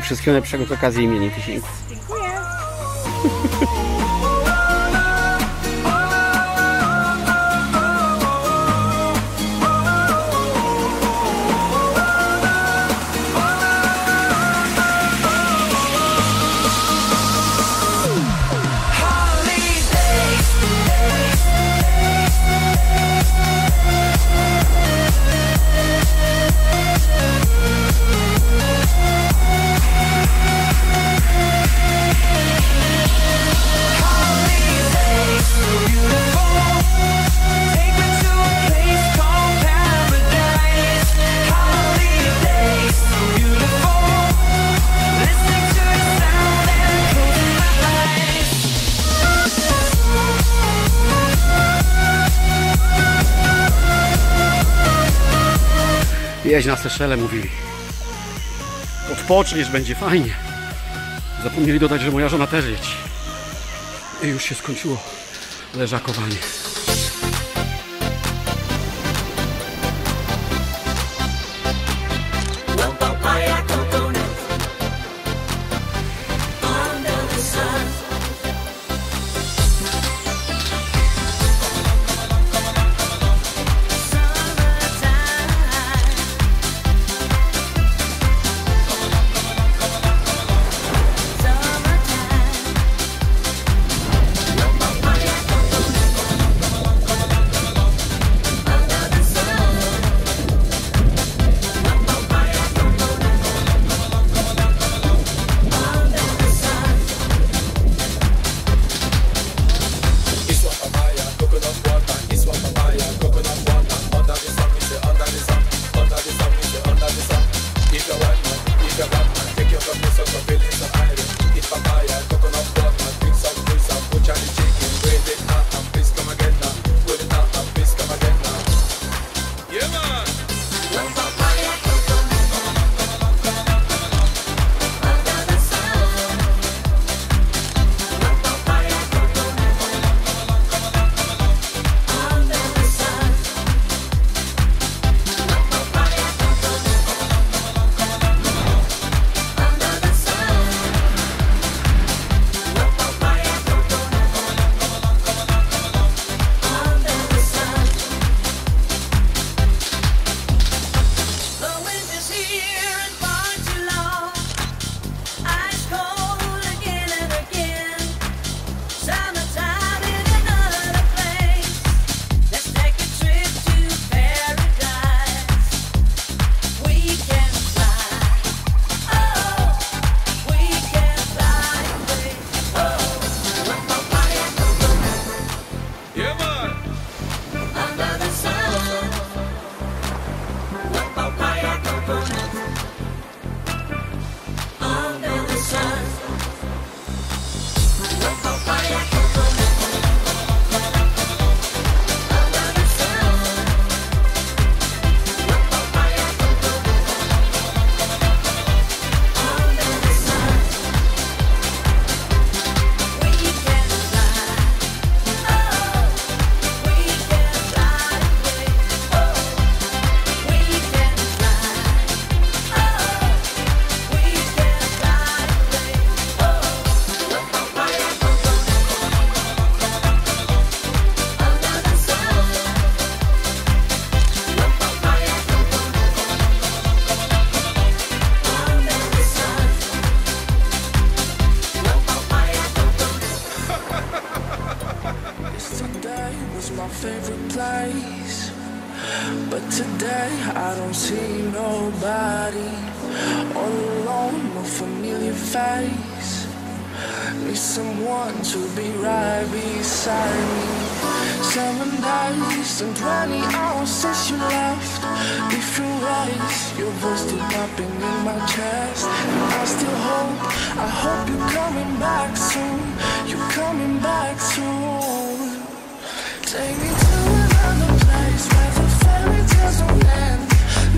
Wszystkiego najlepszego z okazji imienin Tysińca. Dziękuję. Jeźdź na Seszele, mówili. Odpoczniesz, będzie fajnie. Zapomnieli dodać, że moja żona też jedzie. I już się skończyło leżakowanie. nice, but today I don't see nobody. All alone, no familiar face. Need someone to be right beside me. 7 days and 20 hours since you left. Different ways, your voice still popping in my chest. And I still hope, I hope you're coming back soon. You're coming back soon. Take me to another place where the fairy tales don't end.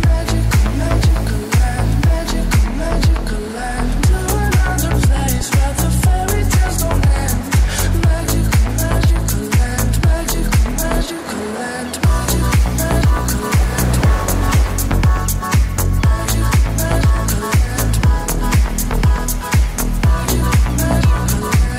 Magical, magical land, magical, magical land. To another place where the fairy tales don't end. Magical, magical land, magical, magical land, magical, magical land. Magical, magical land. Magical, magical land.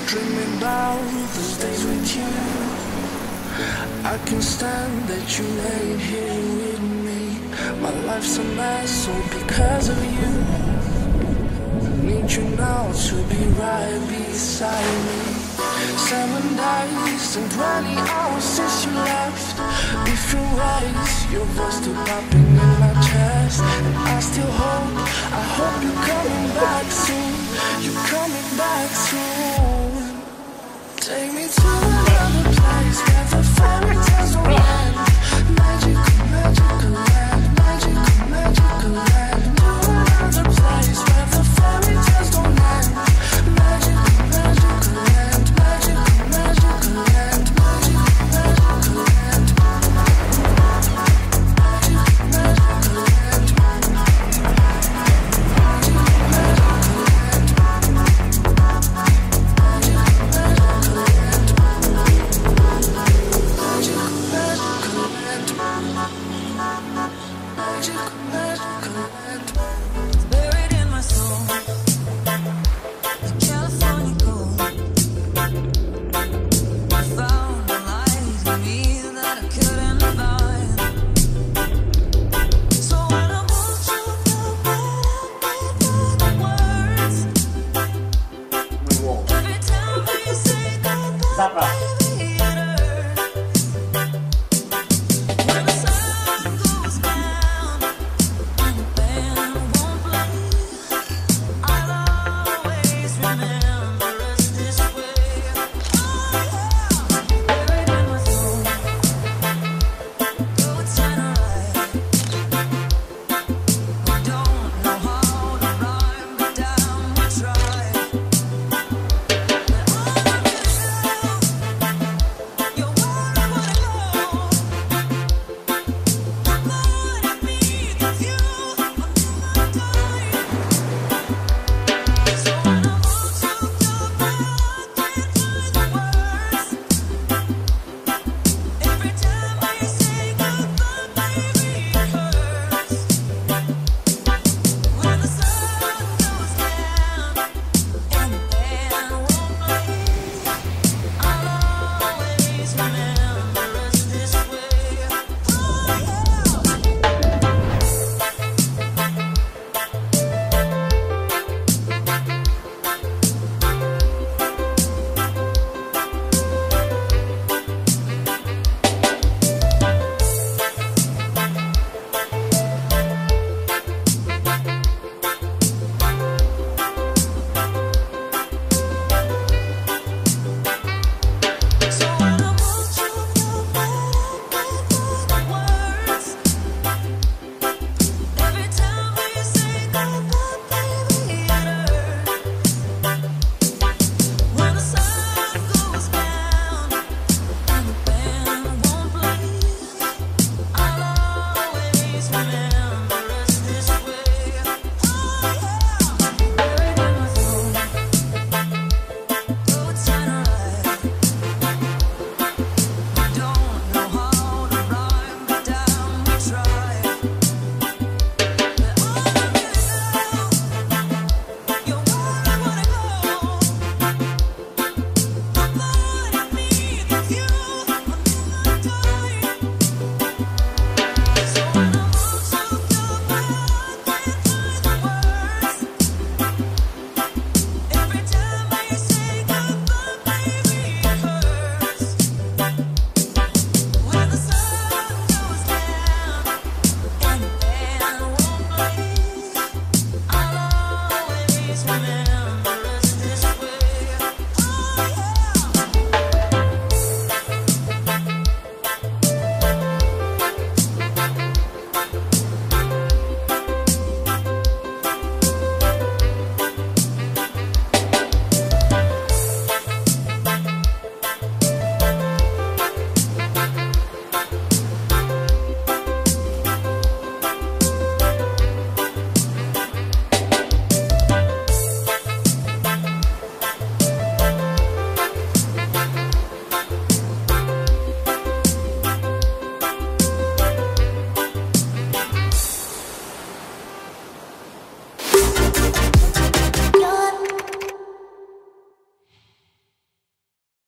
Dreaming about those days with you. I can't stand that you ain't here with me. My life's a mess all because of you. Need you now to be right beside me. 7 days and 20 hours since you left. Different ways, your voice still popping in my chest. And I still hope, I hope you're coming back soon. You're coming back soon. Take me to another place where the fairy tales don't end. Magical, magical land, magical, magical land. To another place where the fairy tales don't end. Magical, magical land, magical, magical land, magical, magical land. Magical, magical land.